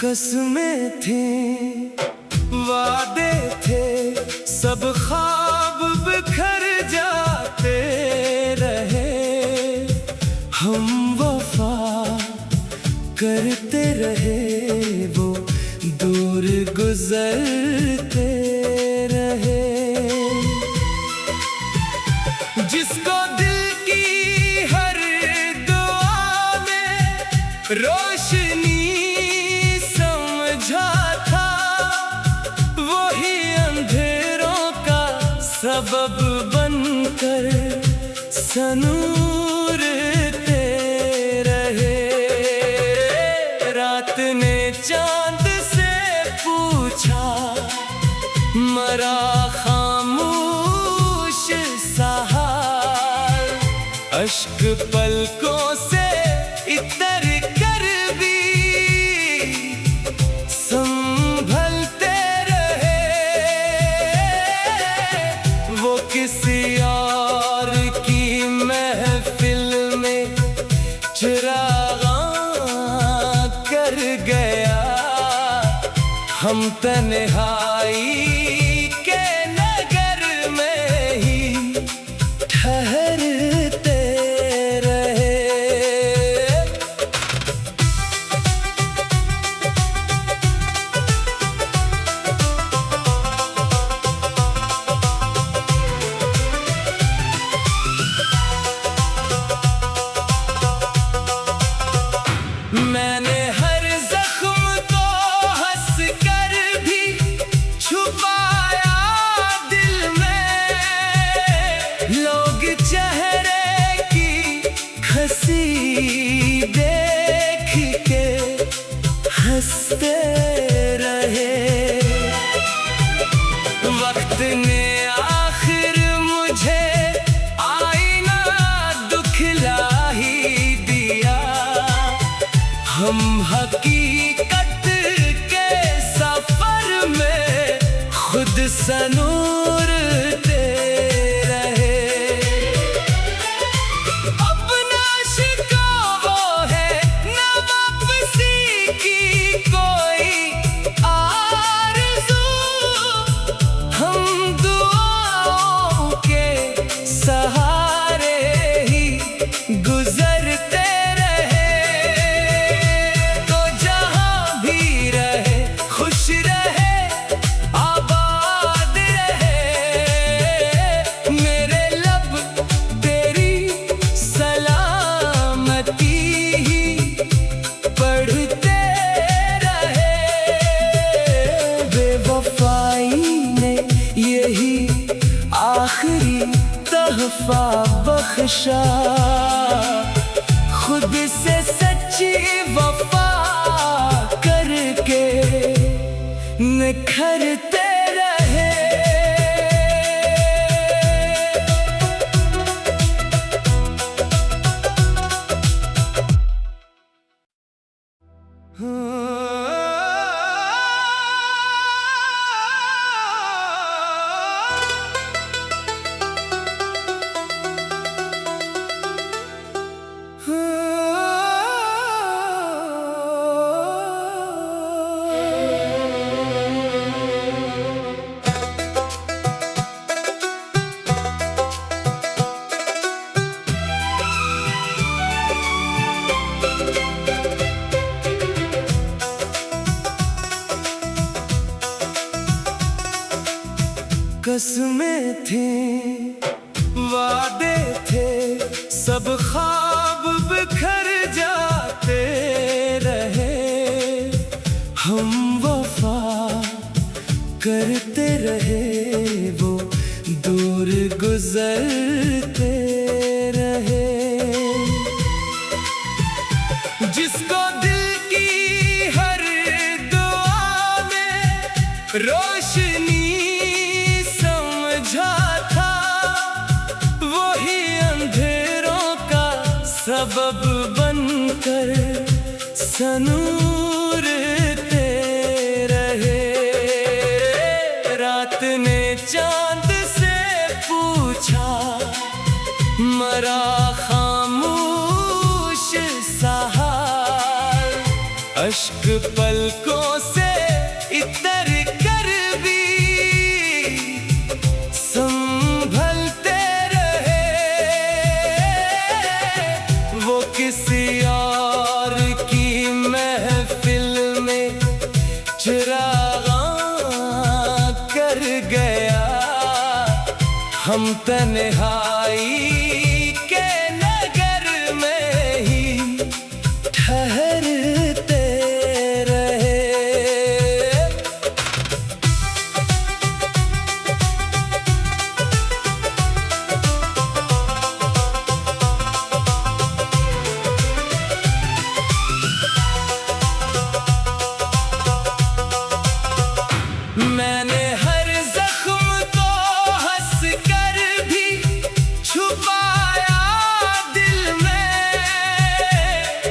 कसमें थी, वादे थे, सब ख्वाब बिखर जाते रहे। हम वफा करते रहे, वो दूर गुजरते रहे। जिसको दिल की हर दुआ में रोशनी था, वही अंधेरों का सबब बनकर सनूरते रहे। रात ने चांद से पूछा, मरा खामोश सा हाल। अश्क पलकों से इतर कर भी संभलते रहे। वो किसी और की महफिल में चिरागा कर गया। हम तन्हाई के नगर में ही ठहरते रहे। मैंने हर जख्म को हंस कर भी छुपाया दिल में। लोग चेहरे की हंसी देख के हंसते रहे। वक्त ने आखिर मुझे आईना दुखला ही दिया। हम हकीकत के सफर में खुद सनूरते रहे। अपना शिकवा है ना वापसी की कोई आरज़ू। हम दुआओं के सहारे ही गुजरते आखिरी तोहफा बख्शा। खुद से सच्ची वफा करके निखरते रहे। कसमें थी, वादे थे, सब ख्वाब बिखर जाते रहे। हम वफा करते रहे, वो दूर गुजरते रहे। रोशनी समझा था, वही अंधेरों का सबब बनकर सनूरते रहे। रात ने चांद से पूछा, मरा खामोश सा हाल, अश्क पलकों से इतर कर भी संभलते रहे। वो किसी और की महफिल में चिरागा कर गया, हम तन्हाई के नगर में ही ठहरते रहे। मैंने हर जख्म को हंस कर भी छुपाया दिल में,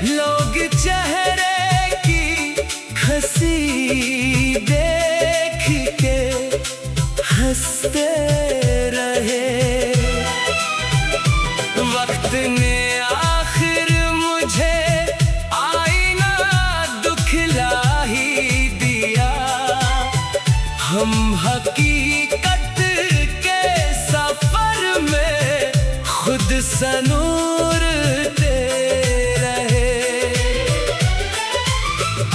लोग चेहरे की हंसी देख के हंसते रहे। वक्त ने आखिर मुझे आईना दुखला ही दिया, हम हकीकत के सफर में खुद सनूरते रहे।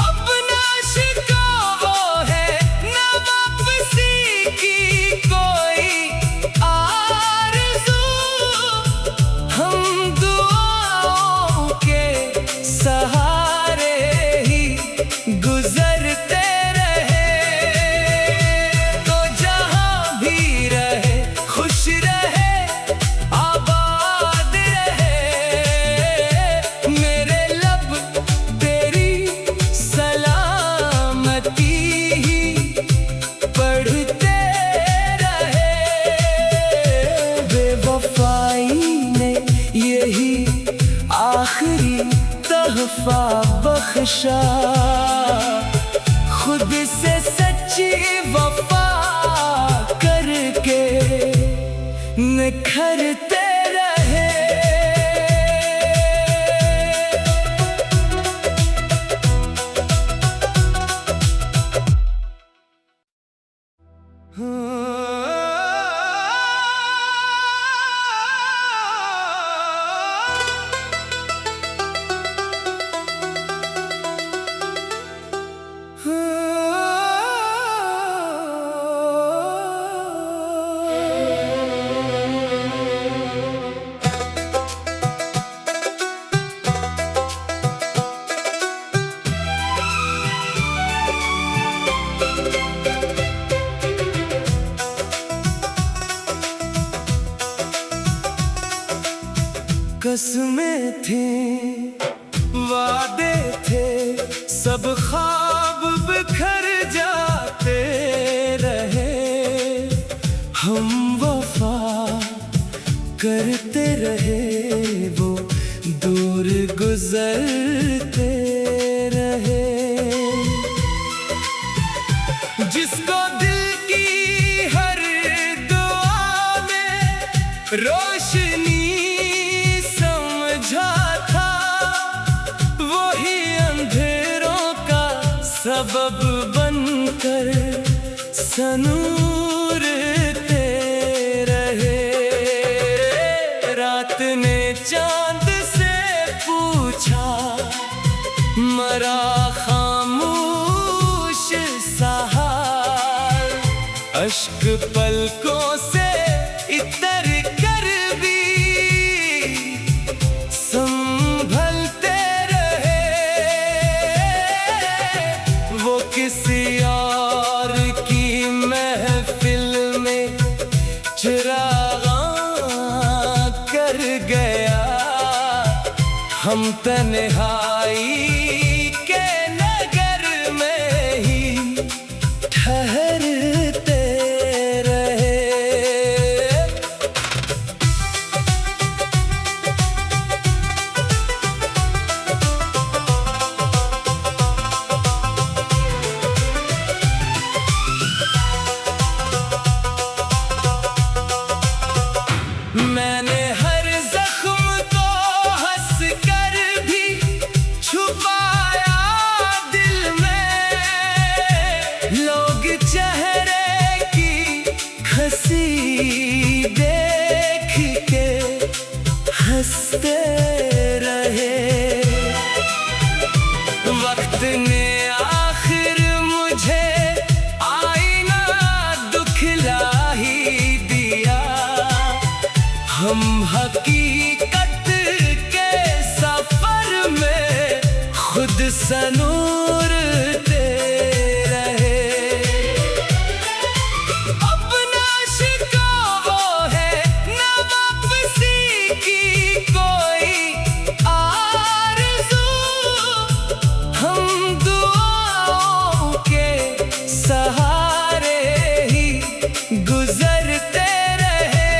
अपना शिकवा है न वापसी की कोई आरज़ू, हम दुआओं के सहारे ही गुजरते रहे। तो जहां भी रहे खुश रहे, आबाद रहे, मेरे लब तेरी सलामती ही पढ़ते रहे। बेवफाई ने यही आखिरी तोहफा बख्शा, खुद से सच्ची वफा करके निखरते रहे। कसमें थी, वादे थे, सब ख्वाब बिखर जाते रहे। हम वफा करते रहे, वो दूर गुजरते रहे। जिसको दिल की हर दुआ में रोशनी था, वही अंधेरों का सबब बनकर सनूरते रहे। रात ने चांद से पूछा, मरा खामोश सा हाल, अश्क पलकों से इतर कर भी संभलते रहे। वो किसी और की महफिल में चिरागा कर गया, हम तन्हाई के नगर में ही ठहर हंसते रहे। वक्त ने आखिर मुझे आईना दुखला ही दिया। हम हकीकत के सफर में खुद सनूरते रहे। अपना शिकवा वो है ना वापसी की कोई आरज़ू। हम दुआओं के सहारे ही गुजरते रहे।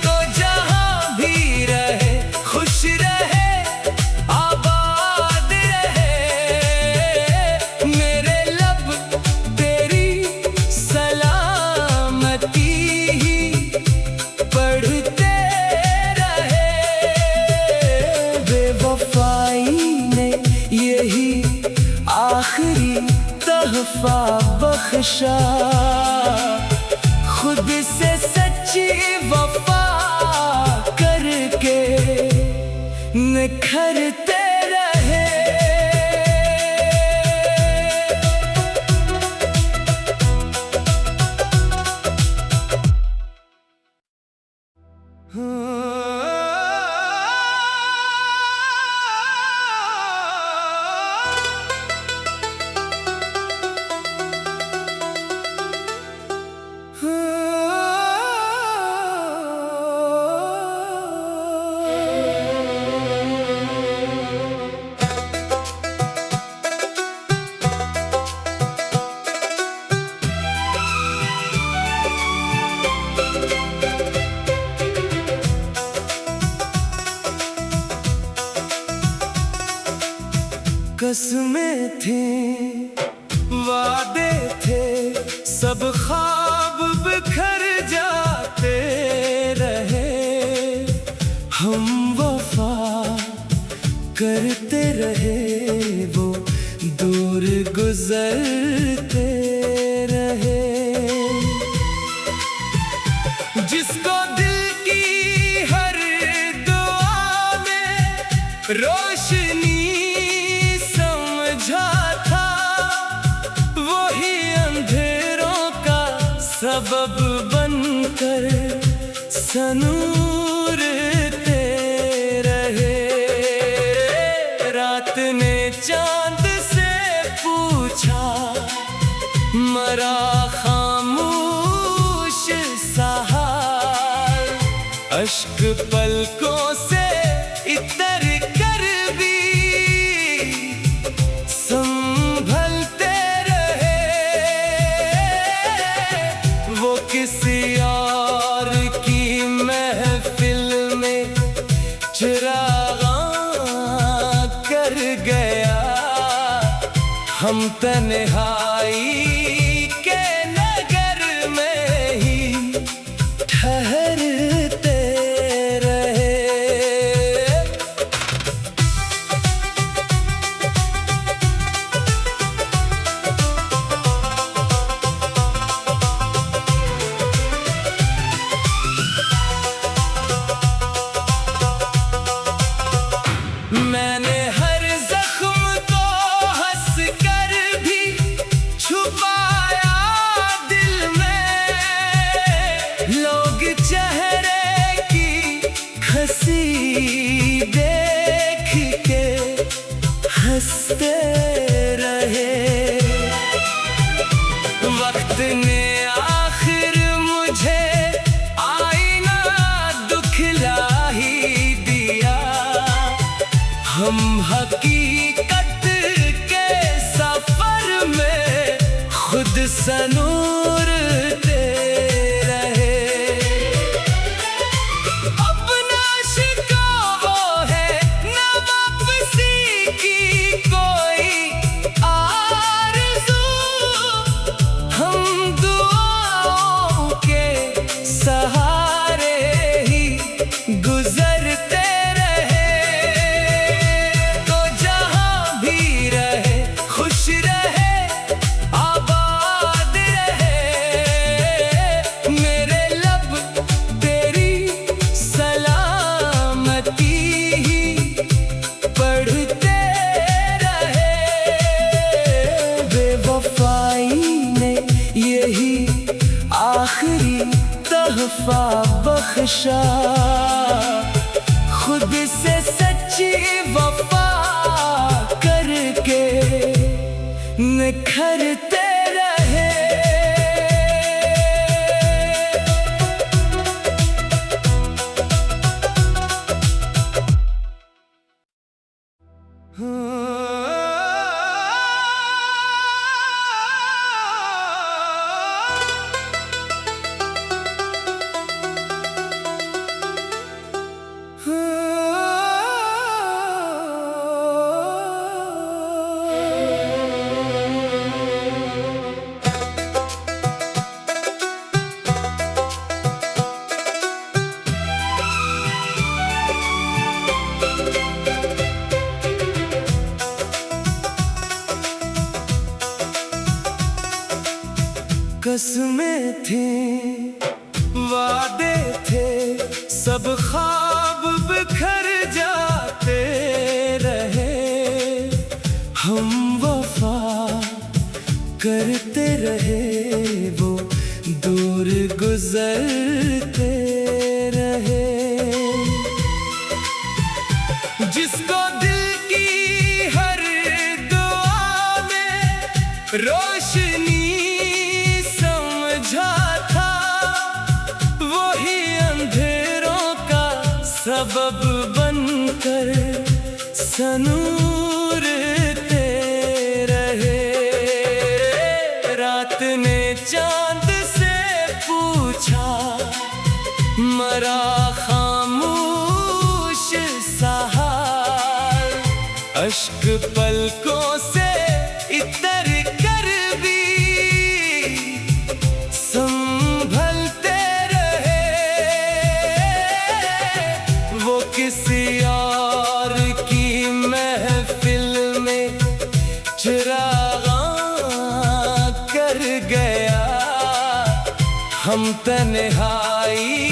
तो जहाँ भी रहे खुश रहे, आबाद रहे। मेरे लब तेरी सलामती ही पढ़ते रहे। बेवफाई ने यही आखिरी तोहफा बख्शा। खुद से सच्ची वफा करके निखरते रहे। कसमें थी, वादे थे, सब ख्वाब बिखर जाते रहे। हम वफा करते रहे, वो दूर गुजरते रहे। जिसको दिल की हर दुआ में रोशनी था, वही अंधेरों का सबब बनकर सनूरते रहे। रात ने चांद से पूछा, मरा खामोश सा हाल। अश्क पलकों से इतर कर भी संभलते रहे। वो किसी और की महफिल में चिरागा कर गया। हम तन्हाई के नगर में ही ठहरते रहे। मैंने हर जख्म को हंस कर भी छुपाया दिल में। लोग चेहरे की हंसी देख के हंसते रहे। वक्त ने आखिर मुझे आईना दुखला ही दिया। हम हकीकत के सफर में खुद सनूरते रहे। अपना शिकवा वो है ना वापसी की कोई आरज़ू। हम दुआओं के सहारे ही गुजरते रहे। तो जहाँ भी रहे खुश रहे, आबाद रहे। मेरे लब तेरी सलामती बख्शा, खुद से सच्ची वफा करके निखरते रहे। कसमें थी, वादे थे, सब ख्वाब बिखर जाते रहे। हम वफा करते रहे, वो दूर गुजरते रहे। जिसको दिल की हर दुआ में रोशनी सबब बनकर सनूरते रहे। रात ने चांद से पूछा, मरा खामोश सा हाल। अश्क पलकों से इतर कर भी संभलते रहे। वो किसी और की महफिल में चिरागा कर गया। हम तन्हाई